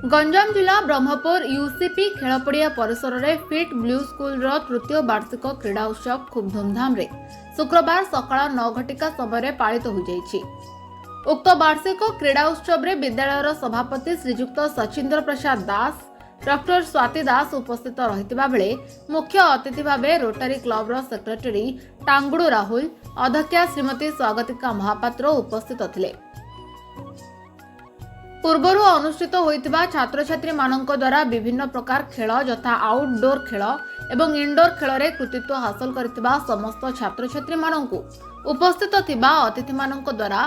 गंजाम जिला ब्रह्मपुर यूसीपी खेलपड़िया परिसर में फिट ब्लू स्कूल तृतीय वार्षिक क्रीड़ा उत्सव खूब धूमधाम रे शुक्रवार सकाळ 9 घटिका समय पालित हो जाइछि। उक्त वार्षिक क्रीड़ा उत्सव में विद्यालय सभापति श्रीजुक्त सचिंद्र प्रसाद दास डॉक्टर स्वाति दास उपस्थित रहितिबा बेले मुख्य अतिथि भावे रोटरी क्लब सेक्रेटरी टांगुडू राहुल अध्यक्षा श्रीमती स्वागतिका महापात्र उपस्थित थिले। पूर्वर अनुष्ठित होइतिबा छात्र छात्री मानक द्वारा विभिन्न प्रकार खेल यथा आउटडोर खेल एवं इनडोर खेल रे कृतित्व हासिल करथिबा समस्त छात्र छात्री मानक उपस्थित थिबा अतिथि मानक द्वारा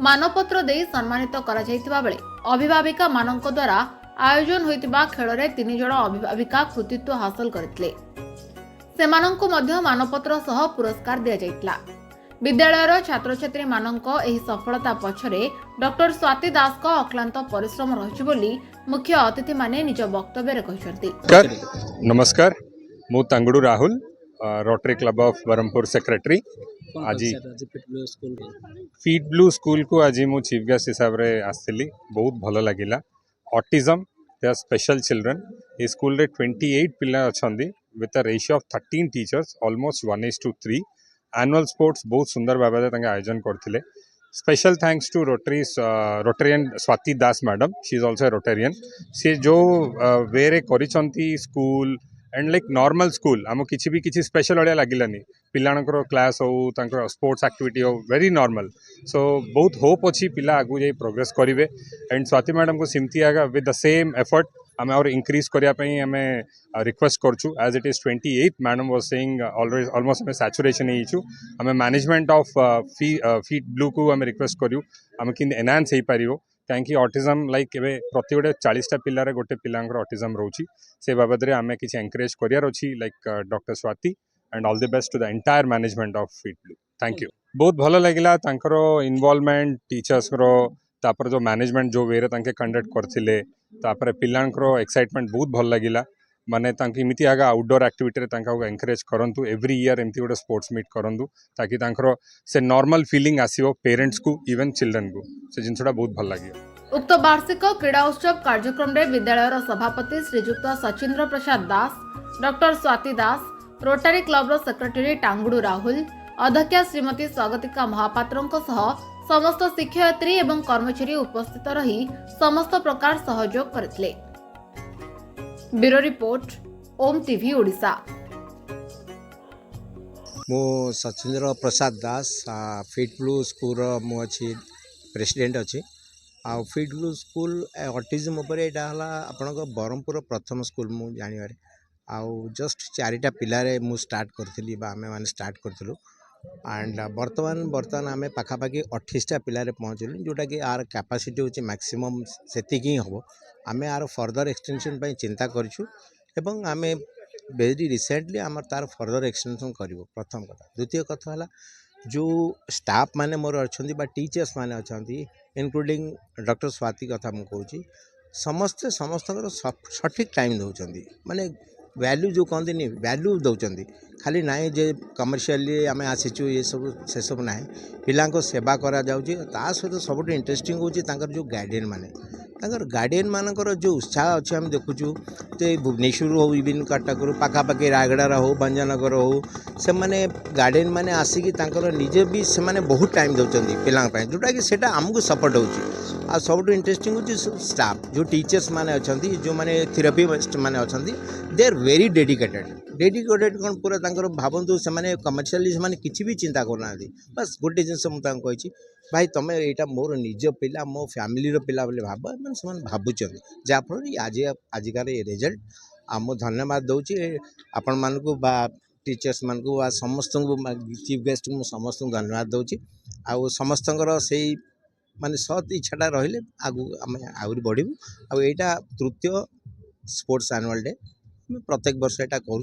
मानपत्र दे सम्मानित करा जायतिबा बेले अभिभाविका मानक द्वारा आयोजन होइतिबा खेल रे 3 जण अभिभाविका कृतित्व हासिल करथिले। सेमानंकु मध्य मानपत्र सह पुरस्कार दिया जायतिला। विद्यालयर छात्र छात्री मानक एही सफलता पछरे डॉक्टर स्वाति दास को अक्लांत परिश्रम रहिछि बोली मुख्य अतिथि माने निज वक्तव्य कहिसंती। नमस्कार, मु तांगुडू Rahul, Rotary Club of Brahmapur secretary. आज फीट ब्लू स्कूल को आज मु चीफ गेस्ट हिसाब रे आस्थिली। बहुत भलो लागिला। Autism they are special children. ए स्कूल रे 28 पिला अछंदी with a ratio of 13 teachers almost 1:3। Annual sports बहुत सुंदर भाव में आयोजन करते। Special thanks to Rotarian Swati Das madam, she is also Rotarian. सी जो वे रे करिसंती school and like normal school आम किसी स्पेशल भाया लगिलानी। पिलाणकर क्लास हो स्पोर्ट्स एक्टिविटी हो वेरी नॉर्मल। सो बहुत होप अच्छी पिला आगु जाई प्रोग्रेस करेंगे। एंड स्वाति मैडम को सिमती आगा with the same effort um और इंक्रीज करने आम रिक्वेस्ट करूँ। As it is 28 madam was saying always almost um saturation um management of Fit Blue को आम रिक्वेस्ट करूँ आम कि एनहांस हो पार कहीं ऑटिज्म लाइक एवं प्रति गोटे 40टा पिलार गोटे पिलांकर ऑटिज्म रोची से बाबद में आम किसी एनकरेज करार अच्छी like doctor Swati and all the best to the entire management of Fit Blue. Thank you. बहुत भल लगिला इनवॉल्वमेंट टीचर्स तापर जो मैनेजमेंट जो वे कंडक्ट करथिले तापर पिलांकर एक्साइटमेंट बहुत भल लगिला। माने इमिति आगा आउटडोर एक्टिविटी रे एनकरेज करंतु। एवरी ईयर एमती गोटे स्पोर्ट्स मीट करंतु ताकि से नॉर्मल फीलिंग आसीबो पेरेंट्स को इवन चिल्ड्रन को से जिनसटा बहुत भल लागि। उक्त वार्षिक क्रीड़ा उत्सव कार्यक्रम में विद्यालय सभापति श्रीजुक्त सचिंद्र प्रसाद दास डॉक्टर स्वाति दास रोटरी क्लब सेक्रेटरी टांगुडू राहुल अध्यक्षा श्रीमती स्वागतिका महापात्र समस्त शिक्षयित्री एवं कर्मचारी उपस्थित रही समस्त प्रकार सहयोग करथिले। ब्यूरो रिपोर्ट ओम टीवी ओडिशा। मो सचिंद्र प्रसाद दास फिट ब्लू स्कूल मु अच्छी प्रेसिडेंट अच्छी। आ फिट ब्लू स्कूल ऑटिज्म उपर यहाँ है आपण ब्रह्मपुर प्रथम स्कूल मु जानिबारे। आउ जस्ट 4टा पिलारे मु स्टार्ट करथिली बा आमे माने स्टार्ट करथिलु। एंड बर्तमान आम पाखापाखि 28टा पिलारे पहुँचलु जोटा कि आर कैपेसिटी होची मैक्सिमम सेतिक ही हम आम आर फर्दर एक्सटेंशन पर चिंता करूँ एवं आम वेरी रिसेंटली आम तार फर्दर एक्सटेंशन करूँ। प्रथम कथा। द्वितीय कथा है जो स्टाफ माने मोर अच्छा टीचर्स माने अच्छा इनक्लूडिंग डॉक्टर स्वाति कथा मुझे कहूँ समस्ते समस्त सठिक टाइम दौरान माने वैल्यू जो कहते नहीं वैल्यू दौरान खाली ना जे कमर्शियली आम आसीचु ये सब से सब ना पिला सेवा करा ता सहित सब इंटरेस्टिंग होची जो गार्डियन माने गार्डियन मानकर जो उत्साह अच्छे आम देखुचु जे भुवनेश्वर हो इवन कटक पाखापाखि रायगड़ा हो भंजनगर हो से माने गार्डियन माने आसिकी निजे भी से माने बहुत टाइम दौरान पिला जोटा कि सेटा आमको सपोर्ट होची। आ सब इंटरेस्टिंग होची स्टाफ जो टीचर्स माने अछंती जो माने थेरेपिस्ट माने अछंती दे आर वेरी डेडिकेटेड कौन पूरा भावतु से माने कमर्शियली से माने किसी भी चिंता करना। बस गोटे जिनस मुझे भाई तुम यहाँ मोर निज पिला मो फैमिली पिला भाव मैंने भावुं जहाँफल आज आजिकार ये रिजल्ट आम धन्यवाद दूसरी आपण मान को टीचर्स मान को समस्त चीफ गेस्ट को समस्त धन्यवाद दूसरी। आउ समस्त से माने सत इच्छाटा रहिले आगु आम आहरी बढ़ू। आ यहाँ तृतीय स्पोर्ट्स एनुअल डे प्रत्येक वर्ष यहाँ करूँ।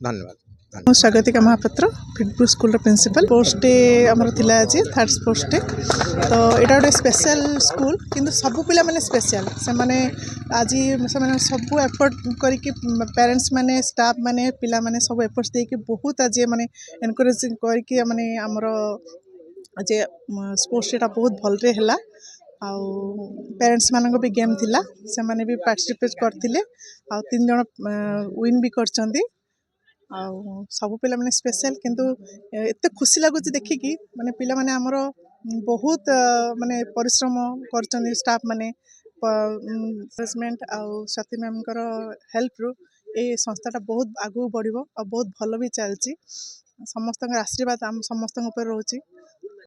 धन्यवाद। Swagatika Mahapatra Fit Blue school principal sports day आमर थिला आज 3rd स्पोर्ट्स डे। तो यहाँ गोटे स्पेशल स्कूल किंतु सबू पिला माने स्पेशल से माने आज से सबू एफर्ट करके पेरेंट्स माने स्टाफ माने पिला माने सब एफर्ट्स देके बहुत आज माने एनकरेज करके माने आमर आज स्पोर्ट्स डे बहुत भलरे हैला। ଆଉ ପ୍ୟାରେଣ୍ଟସ୍ ମାନଙ୍କ ବି ଗେମ୍ ଥିଲା, ସେମାନେ ବି ପାର୍ଟିସିପେଟ୍ କରିଥିଲେ ଆଉ 3 ଜଣ ୱିନ୍ ବି କରିଛନ୍ତି। ଆଉ ସବୁ ପିଲାମାନେ ସ୍ପେଶାଲ, କିନ୍ତୁ ଏତେ ଖୁସି ଲାଗୁଛି ଦେଖିକି, ମାନେ ପିଲାମାନେ ଆମର ବହୁତ ମାନେ ପରିଶ୍ରମ କରିଛନ୍ତି ଷ୍ଟାଫ୍ ମାନେ ମ୍ୟାନେଜମେଣ୍ଟ ଆଉ ସ୍ୱାତି ମ୍ୟାମ୍ଙ୍କର ହେଲ୍ପରୁ ଏ ସଂସ୍ଥାଟା ବହୁତ ଆଗକୁ ବଢ଼ିବ ଆଉ ବହୁତ ଭଲ ବି ଚାଲିଛି। ସମସ୍ତଙ୍କର ଆଶୀର୍ବାଦ ଆମ ସମସ୍ତଙ୍କ ଉପରେ ରହୁଛି।